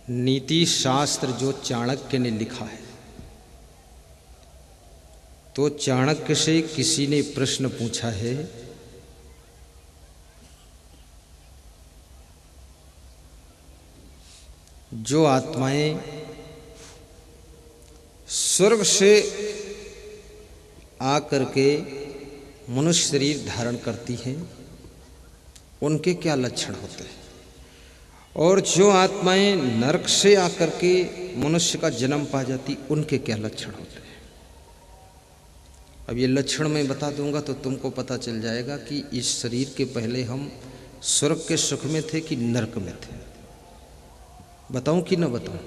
नीति शास्त्र जो चाणक्य ने लिखा है, तो चाणक्य से किसी ने प्रश्न पूछा है, जो आत्माएं स्वर्ग से आकर के मनुष्य शरीर धारण करती हैं, उनके क्या लक्षण होते हैं, और जो आत्माएं नरक से आकर के मनुष्य का जन्म पा जाती, उनके क्या लक्षण होते हैं। अब ये लक्षण मैं बता दूंगा तो तुमको पता चल जाएगा कि इस शरीर के पहले हम स्वर्ग के सुख में थे कि नरक में थे। बताऊं कि न बताऊं?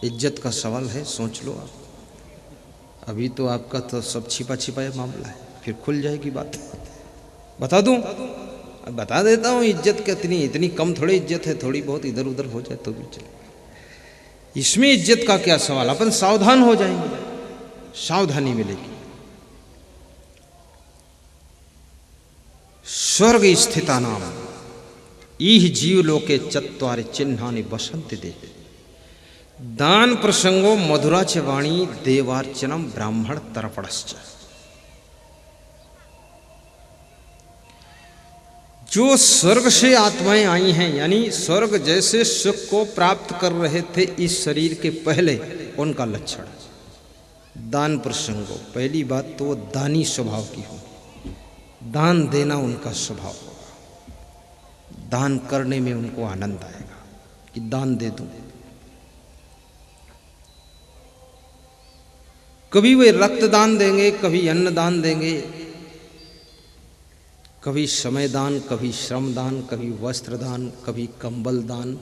इज्जत का सवाल है, सोच लो आप। अभी तो आपका तो सब छिपा छिपाया मामला है, फिर खुल जाएगी बात। बता दूं? बता देता हूं। इज्जत कितनी, इतनी कम थोड़ी इज्जत है, थोड़ी बहुत इधर उधर हो जाए तो भी चले। इसमें इज्जत का क्या सवाल, अपन सावधान हो जाएंगे, सावधानी मिलेगी। स्वर्ग स्थितानाम इह जीवलोके चत्वारि चिन्हानि वसन्ति देहे। दान प्रसंगो मधुरा च वाणी देवार्चनम ब्राह्मण तर्पणश्च। जो स्वर्ग से आत्माएं आई हैं, यानी स्वर्ग जैसे सुख को प्राप्त कर रहे थे इस शरीर के पहले, उनका लक्षण। दान प्रसंगो, पहली बात तो वो दानी स्वभाव की होगी, दान देना उनका स्वभाव होगा, दान करने में उनको आनंद आएगा कि दान दे दूं। कभी वे रक्तदान देंगे, कभी अन्नदान देंगे, कभी समय दान, कभी श्रम दान, कभी वस्त्र दान, कभी कंबल दान,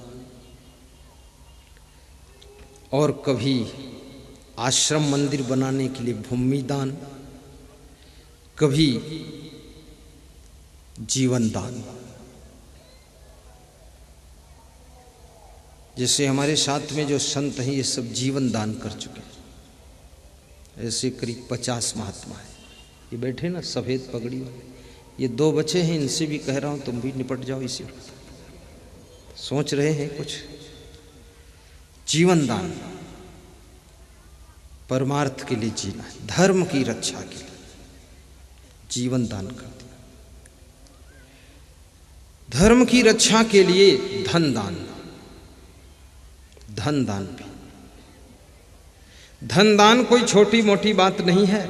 और कभी आश्रम मंदिर बनाने के लिए भूमि दान, कभी जीवन दान। जैसे हमारे साथ में जो संत हैं, ये सब जीवन दान कर चुके हैं। ऐसे करीब 50 महात्मा है, ये बैठे ना सफेद पगड़ी वाले, ये 2 बच्चे हैं, इनसे भी कह रहा हूं तुम भी निपट जाओ इसी। सोच रहे हैं कुछ? जीवन दान, परमार्थ के लिए जीना है, धर्म की रक्षा के लिए जीवन दान कर दिया। धर्म की रक्षा के लिए धन दान, धन दान भी। धन दान कोई छोटी मोटी बात नहीं है।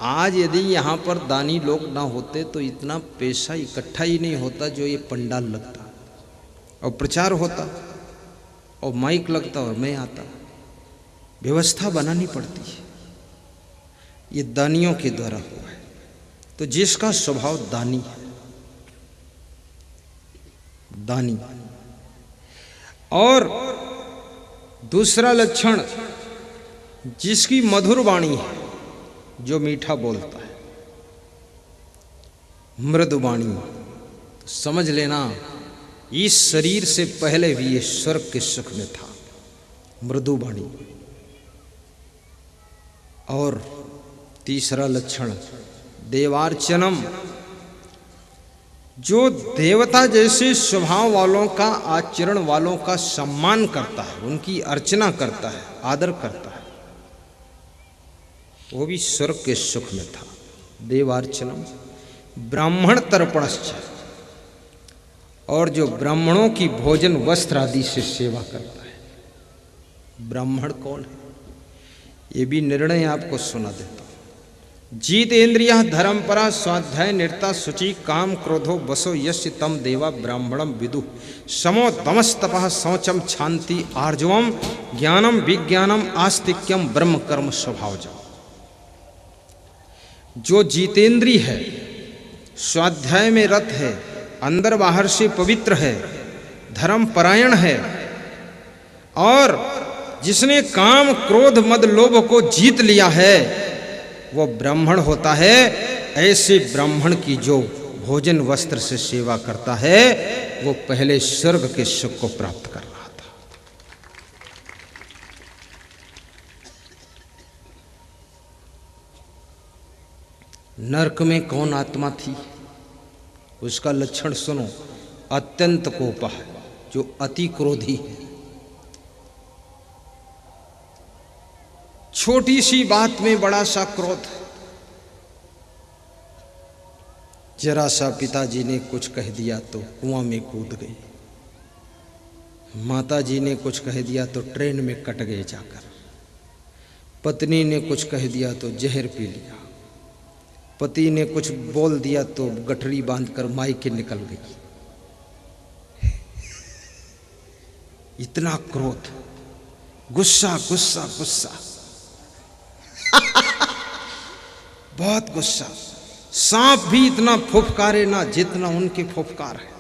आज यदि यहाँ पर दानी लोग ना होते तो इतना पैसा इकट्ठा ही नहीं होता जो ये पंडाल लगता, और प्रचार होता, और माइक लगता, और मैं आता। व्यवस्था बनानी पड़ती है, ये दानियों के द्वारा हुआ है। तो जिसका स्वभाव दानी है, दानी। और दूसरा लक्षण, जिसकी मधुर वाणी है, जो मीठा बोलता है, मृदु वाणी। तो समझ लेना इस शरीर से पहले भी ये स्वर्ग के सुख में था, मृदु वाणी। और तीसरा लक्षण देवार्चनम, जो देवता जैसे स्वभाव वालों का, आचरण वालों का सम्मान करता है, उनकी अर्चना करता है, आदर करता है, वो भी स्वर्ग के सुख में था। देवार्चनम ब्राह्मण तर्पणश्च, और जो ब्राह्मणों की भोजन वस्त्र आदि से सेवा करता है। ब्राह्मण कौन है, ये भी निर्णय आपको सुना देता हूं। जीतेन्द्रियः धर्मपरा स्वाध्याय निरता शुचि काम क्रोधो वसो यस्य तम देवा ब्राह्मणम विदुः समो दमस्तपः शौचम क्षान्ति आर्जवम ज्ञानम विज्ञानम आस्तिक्यम ब्रह्म कर्म स्वभावजम्। जो जीतेंद्री है, स्वाध्याय में रत है, अंदर बाहर से पवित्र है, धर्म परायण है, और जिसने काम क्रोध मद लोभ को जीत लिया है, वो ब्राह्मण होता है। ऐसे ब्राह्मण की जो भोजन वस्त्र से सेवा करता है, वो पहले स्वर्ग के सुख को प्राप्त कर रहा था। नरक में कौन आत्मा थी, उसका लक्षण सुनो। अत्यंत कोप है, जो अति क्रोधी है। छोटी सी बात में बड़ा सा क्रोध। जरा सा पिताजी ने कुछ कह दिया तो कुआं में कूद गई, माताजी ने कुछ कह दिया तो ट्रेन में कट गए जाकर, पत्नी ने कुछ कह दिया तो जहर पी लिया, पति ने कुछ बोल दिया तो गठरी बांधकर मायके निकल गई। इतना क्रोध, गुस्सा गुस्सा गुस्सा बहुत गुस्सा। सांप भी इतना फुफकारे ना जितना उनके फुफकार है।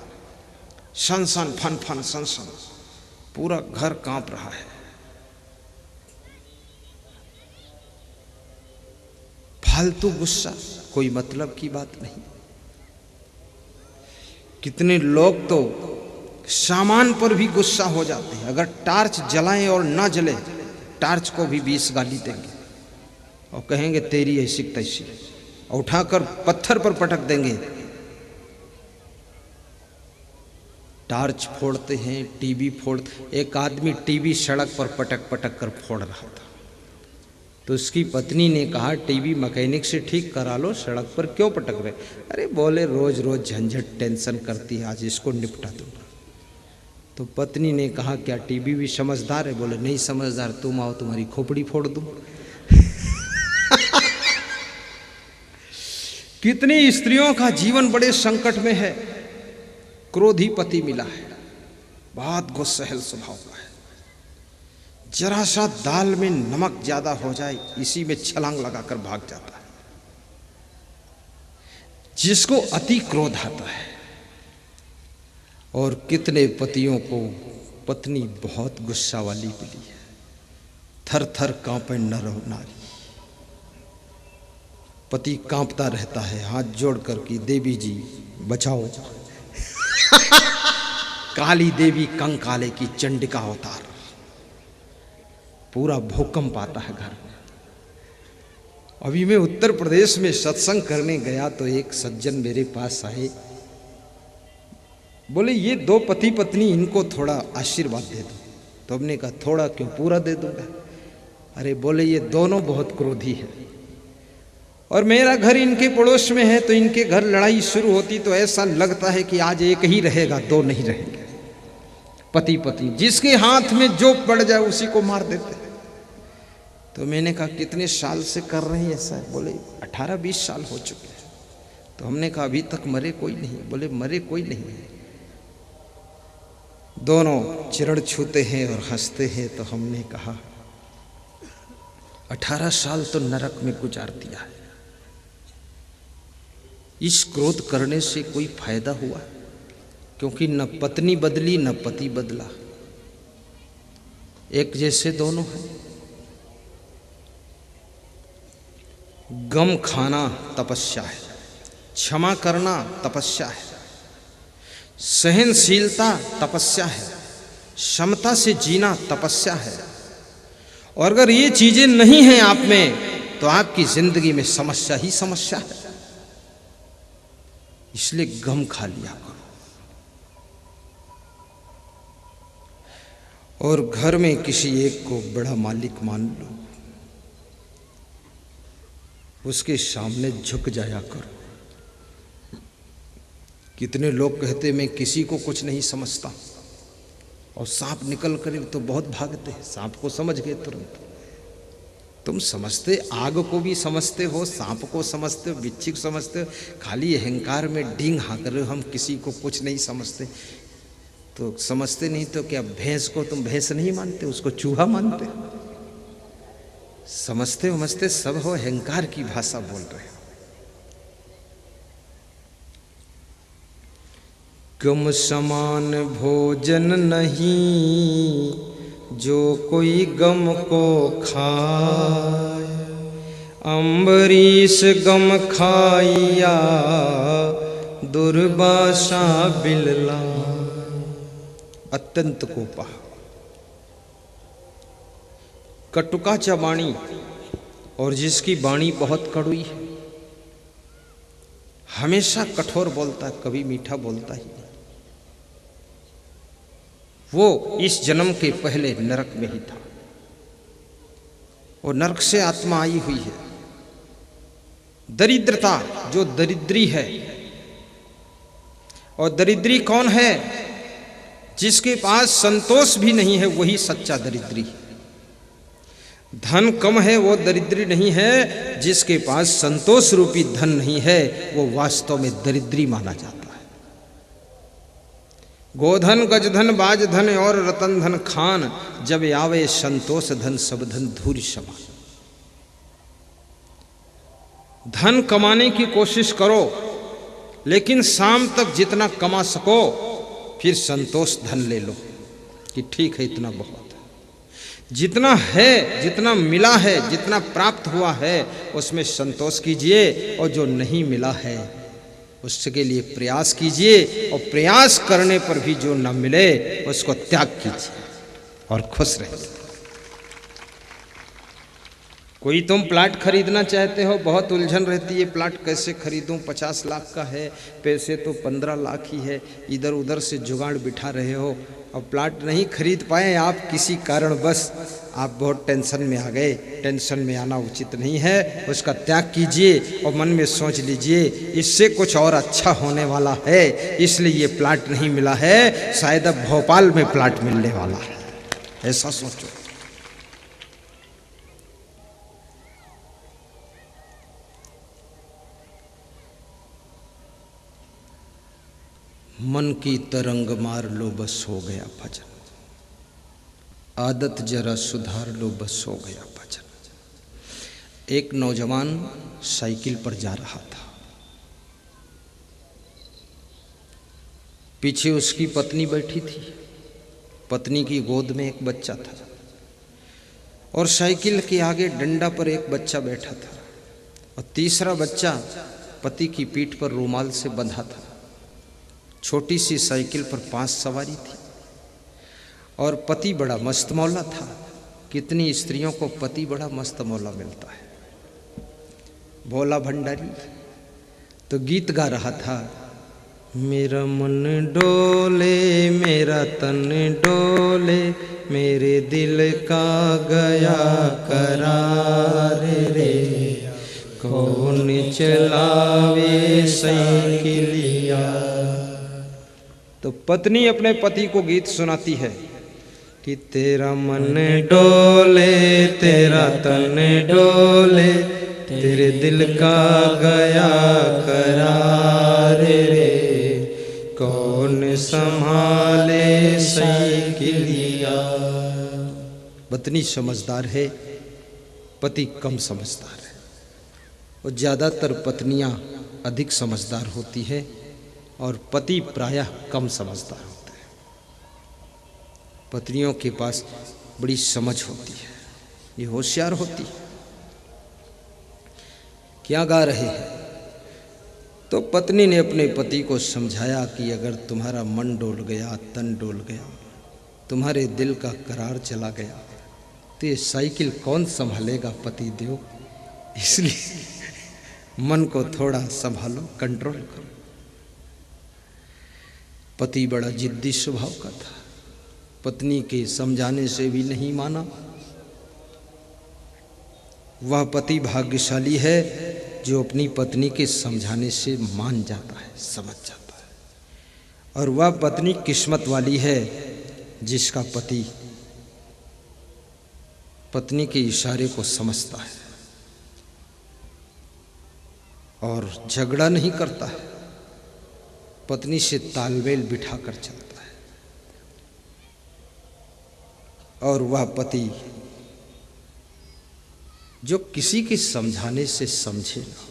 सन सन फन फन सन सन, पूरा घर कांप रहा है। फालतू गुस्सा, कोई मतलब की बात नहीं। कितने लोग तो सामान पर भी गुस्सा हो जाते हैं। अगर टार्च जलाएं और ना जले, टार्च को भी 20 गाली देंगे और कहेंगे तेरी ऐसी तैसी, और उठाकर पत्थर पर पटक देंगे। टार्च फोड़ते हैं, टीवी फोड़ते। एक आदमी टीवी सड़क पर पटक पटक कर फोड़ रहा था, तो उसकी पत्नी ने कहा टीवी मैकेनिक से ठीक करा लो, सड़क पर क्यों पटक रहे। अरे बोले रोज रोज झंझट टेंशन करती है, आज इसको निपटा दूंगा। तो पत्नी ने कहा क्या टीवी भी समझदार है। बोले नहीं समझदार, तुम आओ तुम्हारी खोपड़ी फोड़ दूं। कितनी स्त्रियों का जीवन बड़े संकट में है। क्रोधी पति मिला है, बहुत गुस्सैल स्वभाव का है। जरा सा दाल में नमक ज्यादा हो जाए, इसी में छलांग लगाकर भाग जाता है। जिसको अति क्रोध आता है। और कितने पतियों को पत्नी बहुत गुस्सा वाली मिली है। थर थर कांपे नर नारी। पति कांपता रहता है, हाथ जोड़कर कि देवी जी बचाओ। काली देवी कंकाले की चंडिका अवतार। पूरा भूकंप आता है घर में। अभी मैं उत्तर प्रदेश में सत्संग करने गया तो एक सज्जन मेरे पास आए, बोले ये 2 पति पत्नी, इनको थोड़ा आशीर्वाद दे दो। तो हमने कहा थोड़ा क्यों, पूरा दे दूंगा। अरे बोले ये दोनों बहुत क्रोधी है और मेरा घर इनके पड़ोस में है, तो इनके घर लड़ाई शुरू होती तो ऐसा लगता है कि आज एक ही रहेगा, 2 नहीं रहेंगे। पति पत्नी जिसके हाथ में जो पड़ जाए उसी को मार देते। तो मैंने कहा कितने साल से कर रहे हैं ऐसा। बोले 18-20 साल हो चुके हैं। तो हमने कहा अभी तक मरे कोई नहीं। बोले मरे कोई नहीं है, दोनों चिरड़ छूते हैं और हंसते हैं। तो हमने कहा 18 साल तो नरक में गुजार दिया है। इस क्रोध करने से कोई फायदा हुआ? क्योंकि न पत्नी बदली न पति बदला, एक जैसे दोनों हैं। गम खाना तपस्या है, क्षमा करना तपस्या है, सहनशीलता तपस्या है, क्षमता से जीना तपस्या है। और अगर ये चीजें नहीं हैं आप में तो आपकी जिंदगी में समस्या ही समस्या है। इसलिए गम खा लिया करो। और घर में किसी एक को बड़ा मालिक मान लो, उसके सामने झुक जाया करो। कितने लोग कहते मैं किसी को कुछ नहीं समझता, और सांप निकल कर तो बहुत भागते हैं। सांप को समझ गए तुरंत। तुम समझते, आग को भी समझते हो, सांप को समझते हो, बिच्छी को समझते हो, खाली अहंकार में डींग हाँक रहे हो हम किसी को कुछ नहीं समझते। तो समझते नहीं तो क्या भैंस को तुम भैंस नहीं मानते, उसको चूहा मानते? समझते समझते सब हो, अहंकार की भाषा बोल रहे हो। गम समान भोजन नहीं जो कोई गम को खाए, अम्बरीश गम खाइया दुर्वासा बिलला। अत्यंत कोपा, कटुका च वाणी, और जिसकी वाणी बहुत कड़ुई है, हमेशा कठोर बोलता है, कभी मीठा बोलता ही नहीं। वो इस जन्म के पहले नरक में ही था, और नरक से आत्मा आई हुई है। दरिद्रता, जो दरिद्री है, और दरिद्री कौन है? जिसके पास संतोष भी नहीं है, वही सच्चा दरिद्री है। धन कम है वो दरिद्री नहीं है, जिसके पास संतोष रूपी धन नहीं है वो वास्तव में दरिद्री माना जाता है। गोधन गजधन बाजधन और रतन धन खान, जब आवे संतोष धन सब धन धूरि समान। धन कमाने की कोशिश करो, लेकिन शाम तक जितना कमा सको फिर संतोष धन ले लो कि ठीक है, इतना बहुत है। जितना है, जितना मिला है, जितना प्राप्त हुआ है, उसमें संतोष कीजिए, और जो नहीं मिला है उसके लिए प्रयास कीजिए, और प्रयास करने पर भी जो न मिले उसको त्याग कीजिए और खुश रहिए। कोई तुम प्लाट खरीदना चाहते हो, बहुत उलझन रहती है, प्लाट कैसे खरीदूं, 50 लाख का है, पैसे तो 15 लाख ही है, इधर उधर से जुगाड़ बिठा रहे हो, और प्लाट नहीं खरीद पाए आप किसी कारण, बस आप बहुत टेंशन में आ गए। टेंशन में आना उचित नहीं है, उसका त्याग कीजिए और मन में सोच लीजिए इससे कुछ और अच्छा होने वाला है, इसलिए ये प्लाट नहीं मिला है, शायद अब भोपाल में प्लाट मिलने वाला है, ऐसा सोचो। मन की तरंग मार लो बस हो गया भजन, आदत जरा सुधार लो बस हो गया भजन। एक नौजवान साइकिल पर जा रहा था, पीछे उसकी पत्नी बैठी थी, पत्नी की गोद में एक बच्चा था, और साइकिल के आगे डंडा पर एक बच्चा बैठा था, और तीसरा बच्चा पति की पीठ पर रुमाल से बंधा था। छोटी सी साइकिल पर 5 सवारी थी, और पति बड़ा मस्त मौला था। कितनी स्त्रियों को पति बड़ा मस्त मौला मिलता है, भोला भंडारी। तो गीत गा रहा था, मेरा मन डोले मेरा तन डोले, मेरे दिल का गया करार रे, कौन चलावे साइकिलिया। तो पत्नी अपने पति को गीत सुनाती है कि तेरा मन डोले तेरा तन डोले, तेरे दिल का गया करार रे, कौन संभाले साइकिलिया। पत्नी समझदार है, पति कम समझदार है, और ज़्यादातर पत्नियां अधिक समझदार होती है और पति प्रायः कम समझदार होते हैं। पत्नियों के पास बड़ी समझ होती है, ये होशियार होती है। क्या गा रहे हैं? तो पत्नी ने अपने पति को समझाया कि अगर तुम्हारा मन डोल गया, तन डोल गया, तुम्हारे दिल का करार चला गया, तो ये साइकिल कौन संभालेगा पति देव, इसलिए मन को थोड़ा संभालो, कंट्रोल करो। पति बड़ा जिद्दी स्वभाव का था, पत्नी के समझाने से भी नहीं माना। वह पति भाग्यशाली है जो अपनी पत्नी के समझाने से मान जाता है, समझ जाता है, और वह पत्नी किस्मत वाली है जिसका पति पत्नी के इशारे को समझता है और झगड़ा नहीं करता है, पत्नी से तालमेल बिठाकर चलता है। और वह पति जो किसी के समझाने से समझे ना,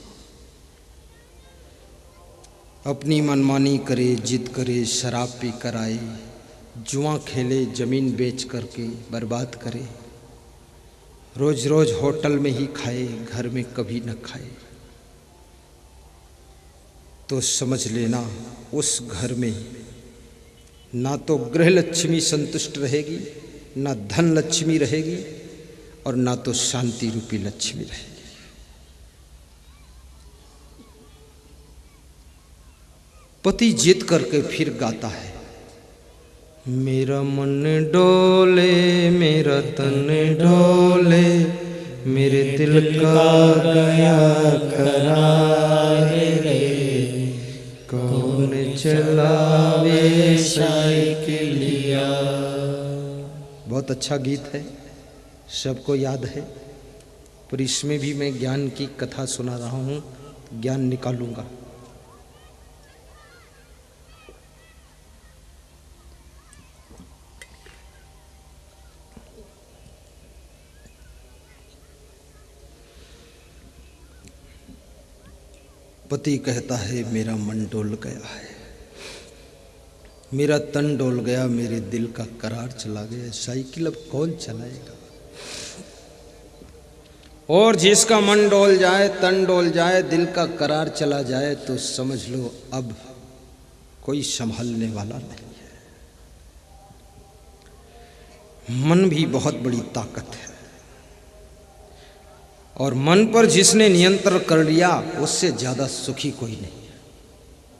अपनी मनमानी करे, जिद करे, शराब पी कर आए, जुआ खेले, जमीन बेच करके बर्बाद करे, रोज रोज होटल में ही खाए, घर में कभी न खाए, तो समझ लेना उस घर में ना तो गृह लक्ष्मी संतुष्ट रहेगी, ना धन लक्ष्मी रहेगी, और ना तो शांति रूपी लक्ष्मी रहेगी। पति जिद करके फिर गाता है, मेरा मन डोले मेरा तन डोले, मेरे दिल का गया करार रे, कौन चलावे साइकिलिया। बहुत अच्छा गीत है, सबको याद है, पर इसमें भी मैं ज्ञान की कथा सुना रहा हूँ, ज्ञान निकालूंगा। पति कहता है मेरा मन डोल गया है, मेरा तन डोल गया, मेरे दिल का करार चला गया, साइकिल अब कौन चलाएगा। और जिसका मन डोल जाए, तन डोल जाए, दिल का करार चला जाए, तो समझ लो अब कोई संभालने वाला नहीं है। मन भी बहुत बड़ी ताकत है, और मन पर जिसने नियंत्रण कर लिया उससे ज्यादा सुखी कोई नहीं।